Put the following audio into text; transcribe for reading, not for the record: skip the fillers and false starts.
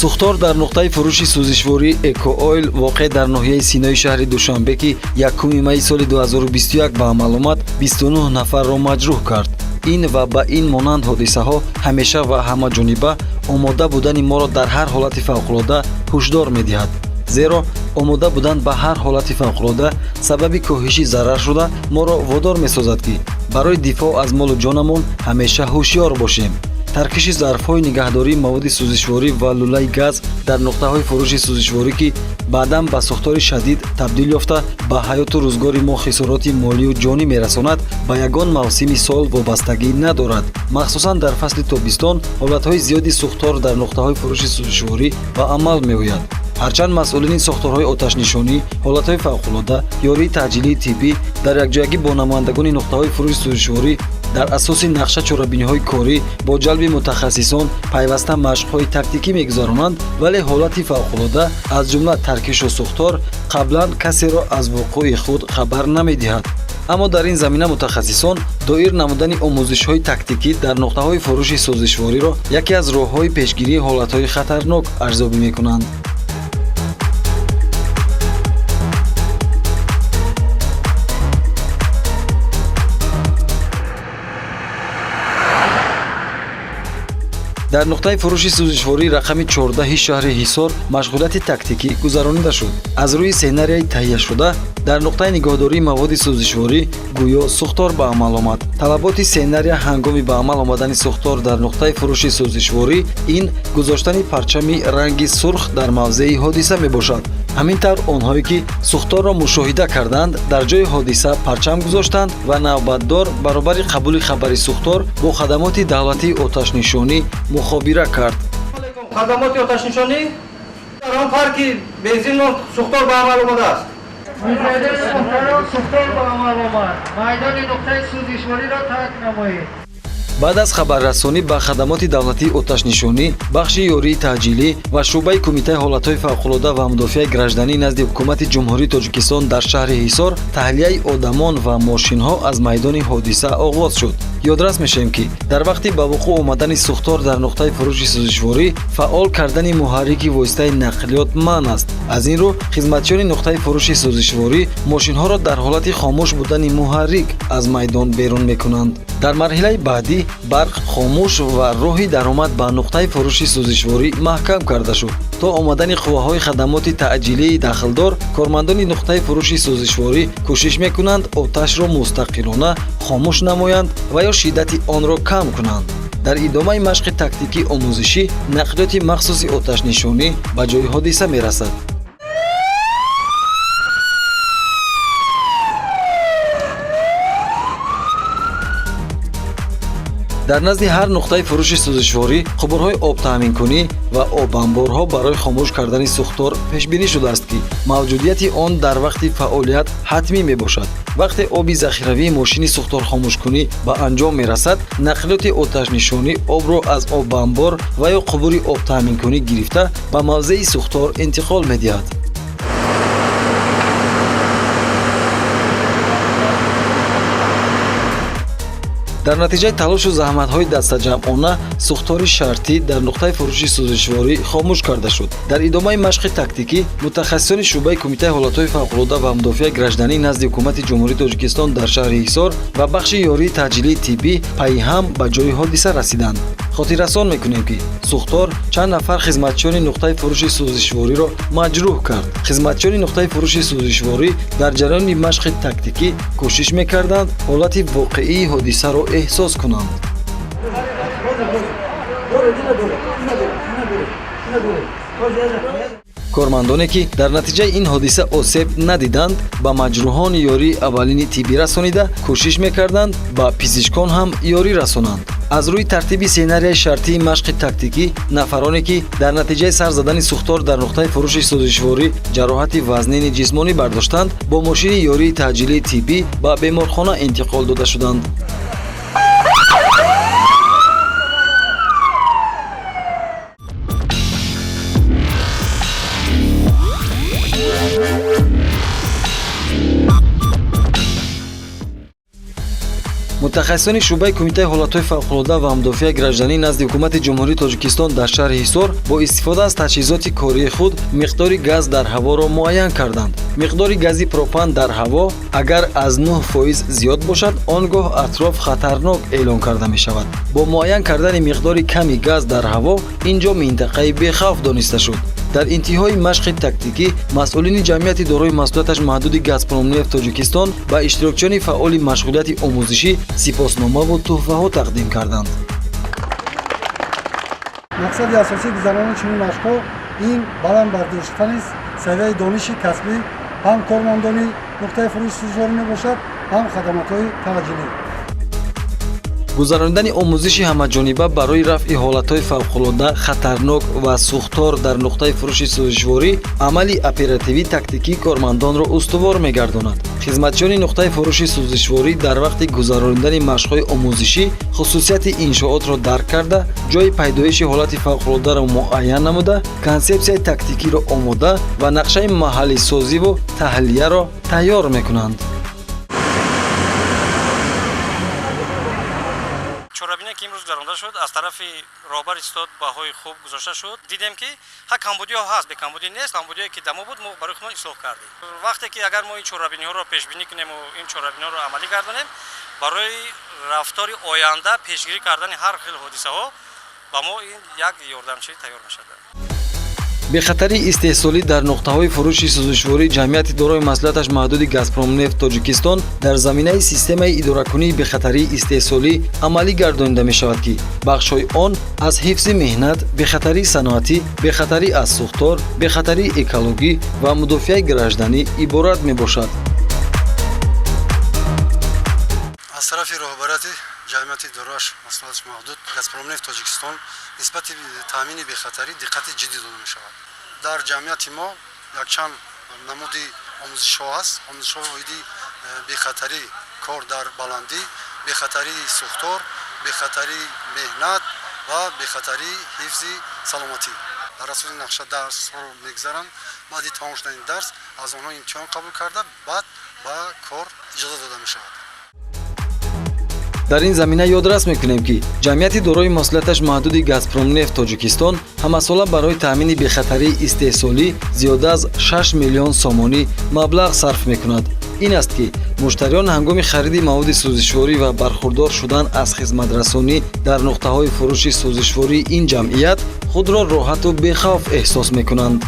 сӯхтор дар нуқтаи фурӯши сӯзишворӣ «Экоойл» воқеъ дар ноҳияи Синои шаҳри Душанбе, ки 1 майи соли 2021 ба амал омад, 29 нафарро маҷрӯҳ кард. ин ва ба ин монанд ҳодисаҳо ҳамеша ва ҳамаҷониба омода будани моро дар ҳар ҳолати фавқулода ҳушдор медиҳад. зеро омода будан ба ҳар ҳолати фавқулода сабаби коҳиши зарар шуда моро водор месозад, ки барои дифоъ аз молу ҷонамон ҳамеша ҳушёр бошем. таркиши зарфҳои нигаҳдории маводи сӯзишворӣ ва лӯлаи газ дар нуқтаҳои фурӯши сӯзишворӣ, ки баъдан ба сӯхтори шадид табдил ёфта ба ҳаёту рӯзгори мо хисороти молию ҷонӣ мерасонад, ба ягон мавсими сол вобастагӣ надорад. махсусан дар фасли тобистон ҳолатҳои зиёди сӯхтор дар нуқтаҳои фурӯши сӯзишворӣ ба амал меояд. ҳарчанд масъулини сохторҳои оташнишонӣ, ҳолатҳои фавқулода, ёрии таъҷилии тиббӣ дар якҷоягӣ бо намояндагони нуқтаҳои фурӯши сӯзишворӣ дар асоси нақша чорабиниҳои корӣ бо ҷалби мутахассисон пайваста машқҳои тактикӣ мегузаронанд, вале ҳолати фавқулода аз ҷумла таркишу сӯхтор қаблан касеро аз вуқӯи худ хабар намедиҳад. аммо дар ин замина мутахассисон доир намудани омӯзишҳои тактикӣ дар нуқтаҳои фурӯши сӯзишвориро яке аз роҳҳои пешгирии ҳолатҳои хатарнок арзёбӣ мекунанд. дар нуқтаи фурӯши сӯзишворӣ рақами 14 шаҳри Ҳисор машғулияти тактикӣ гузаронида шуд. аз рӯи сценарияи таҳияшуда дар нуқтаи нигоҳдории маводи сӯзишворӣ гӯё сӯхтор ба амал омад. талаботи сценария ҳангоми ба амал омадани сӯхтор дар нуқтаи фурӯши сӯзишворӣ ин гузоштани парчами ранги сурх дар мавзеи ҳодиса мебошад. ҳамин тавр онҳое ки сӯхторро мушоҳида карданд дар ҷои ҳодиса парчам гузоштанд ва навбатдор баробари қабули хабари сӯхтор бо хадамоти давлатии оташнишонӣ мухобира кард. хадамоти оташнишонӣ дар он парки бензин сӯхтор ба амал омадааст. сӯхтор ба амал омад. майдони нуқтаи сӯзишвориро тарк намоед. баъд аз хабаррасонӣ ба хадамоти давлатии оташнишонӣ, бахши ёрии таъҷилӣ ва шуъбаи кумитаи ҳолатҳои фавқулода ва мудофиаи гражданӣ назди ҳукумати ҷумҳурии Тоҷикистон дар шаҳри Ҳисор таҳлияи одамон ва мошинҳо аз майдони ҳодиса оғоз шуд. ёдрас мешавем, ки дар вақти ба вуқӯъ омадани сӯхтор дар нуқтаи фурӯши сӯзишворӣ фаъол кардани муҳаррики воситаи нақлиёт манъ аст. аз ин рӯ хизматчиёни нуқтаи фурӯши сӯзишворӣ мошинҳоро дар ҳолати хомӯш будани муҳаррик аз майдон берун мекунанд. дар марҳилаи баъдӣ барқ хомӯш ва роҳи даромад ба нуқтаи фурӯши сӯзишворӣ маҳкам карда шуд. то омадани қувваҳои хадамоти таъҷилии дахлдор, кормандони нуқтаи фурӯши сӯзишворӣ кӯшиш мекунанд оташро мустақилона хомӯш намоянд ва ё шиддати онро кам кунанд. дар идомаи машқи тактикӣ омӯзишӣ нақлиёти махсуси оташнишонӣ ба ҷои ҳодиса мерасад. дар назди ҳар нуқтаи фурӯши сӯзишворӣ қубурҳои обтаъминкунӣ ва обанборҳо барои хомӯш кардани сӯхтор пешбинӣ шудааст, ки мавҷудияти он дар вақти фаъолият ҳатмӣ мебошад. вақте оби захиравии мошини сӯхторхомӯшкунӣ ба анҷом мерасад, нақлиёти оташнишонӣ обро аз обанбор ва ё қубури обтаъминкунӣ гирифта ба мавзеи сӯхтор интиқол медиҳад. дар натиҷаи талошу заҳматҳои дастаҷамъона сӯхтори шартӣ дар нуқтаи фурӯши сӯзишворӣ хомӯш карда шуд. дар идомаи машқи тактикӣ мутахассисони шуъбаи кумитаи ҳолатҳои фавқулода ва мудофиаи гражданӣ назди ҳукумати ҷумҳурии Тоҷикистон дар шаҳри Ҳисор ва бахши ёрии таъҷилии тиббӣ пайи ҳам ба ҷои ҳодиса расиданд. хотиррасон мекунем, ки сӯхтор чанд нафар хизматчиёни нуқтаи фурӯши сӯзишвориро маҷрӯҳ кард. хизматчиёни нуқтаи фурӯши сӯзишворӣ дар ҷараёни машқи тактикӣ кӯшиш мекарданд ҳолати воқеии ҳодисаро эҳсос кунанд. кормандоне ки дар натиҷаи ин ҳодиса осеб надиданд, ба маҷрӯҳон ёрии аввалини тиббӣ расонида кӯшиш мекарданд ба пизишкон ҳам ёрӣ расонанд. аз рӯи тартиби сценарияи шартии машқи тактикӣ, нафароне ки дар натиҷаи сар задани сӯхтор дар нуқтаи фурӯши сӯзишворӣ ҷароҳати вазнини ҷисмонӣ бардоштанд, бо мошини ёрии таъҷилии тиббӣ ба беморхона интиқол дода шуданд. мутахассисони шуъбаи кумитаи ҳолатҳои фавқулода ва мудофиаи гражданӣ назди ҳукумати ҷумҳурии Тоҷикистон дар шаҳри Ҳисор бо истифода аз таҷҳизоти кории худ миқдори газ дар ҳаворо муайян карданд. миқдори гази пропан дар ҳаво агар аз 9% зиёд бошад, он гоҳ атроф хатарнок эълон карда мешавад. бо муайян кардани миқдори ками газ дар ҳаво инҷо минтақаи бехавф дониста шуд. дар интиҳои машқи тактикӣ масъулини ҷамъияти дорои масъулияташ маҳдуди «Газпромнефт Тоҷикистон» ба иштирокчиёни фаъоли машғулияти омӯзишӣ сипосномаву тӯҳфаҳо тақдим карданд. мақсади асосии гузаронидани чунин машқҳо ин баланд бардоштани савияи дониши касбӣ, ҳам кормондони нуқтаи фурӯши сӯзишворӣ мебошад, ҳам хадамотҳои таъҷилӣ. гузаронидани омӯзиши ҳамаҷониба барои рафъи ҳолатҳои фавқулода, хатарнок ва сӯхтор дар нуқтаи фурӯши сӯзишворӣ амали оперативӣ тактикии кормандонро устувор мегардонад. хизматчиёни нуқтаи фурӯши сӯзишворӣ дар вақти гузаронидани машқҳои омӯзишӣ хусусияти иншоотро дарк карда, ҷои пайдоиши ҳолати фавқулодаро муайян намуда, консепсияи тактикиро омода ва нақшаи маҳаллисозиву таҳлияро тайёр мекунанд. чорабине ки имрӯз гузаронда шуд аз тарафи роҳбар истод баҳои хуб гузошта шуд. дидем ки ҳа камбудиҳо ҳаст, бекамбудӣ нест. камбудие ки дамо буд мо барои худмон ислоҳ кардем. вақте ки агар мо ин чорабиниҳоро пешбинӣ кунему, ин чорабиниҳоро амалӣ гардонем, барои рафтори оянда пешгирӣ кардани ҳар хел ҳодисаҳо ба мо ин як ёрдамчӣ тайёр мешавад. бехатарии истеҳсолӣ дар нуқтаҳои фурӯши сӯзишвории ҷамъияти дорои масъулияташ маҳдуди «Газпромнефт Тоҷикистон» дар заминаи системаи идоракунии бехатарии истеҳсолӣ амалӣ гардонида мешавад ки бахшҳои он аз ҳифзи меҳнат, бехатарии саноатӣ, бехатарӣ аз сӯхтор, бехатарии экологӣ ва мудофиаи гражданӣ иборат мебошад. аз тарафи роҳбарияти ҷамъияти дороаш масъулияташ маҳдуд «Газпромнефт Тоҷикистон» нисбати таъмини бехатарӣ диққати ҷиддӣ дода мешавад. дар ҷамъияти мо якчанд намуди омӯзишҳо ҳаст. омӯзишҳои оиди бехатарӣ кор дар баландӣ, бехатарии сӯхтор, бехатарии меҳнат ва бехатарии ҳифзи саломатӣ. дар асоси нақша дарсҳо мегзаранд. баъди тамом шудани дарс аз онҳо имтиҳон қабул карда баъд ба кор иҷоза дода мешавад. дар ин замина ёдрас мекунем ки ҷамъияти дорои масъулияташ маҳдуди «Газпромнефт Тоҷикистон» ҳамасола барои таъмини бехатарии истеҳсолӣ зиёда аз 6 миллион сомонӣ маблағ сарф мекунад. ин аст ки муштариён ҳангоми хариди маводи сӯзишворӣ ва бархурдор шудан аз хизматрасонӣ дар нуқтаҳои фурӯши сӯзишвории ин ҷамъият худро роҳату бехавф эҳсос мекунанд.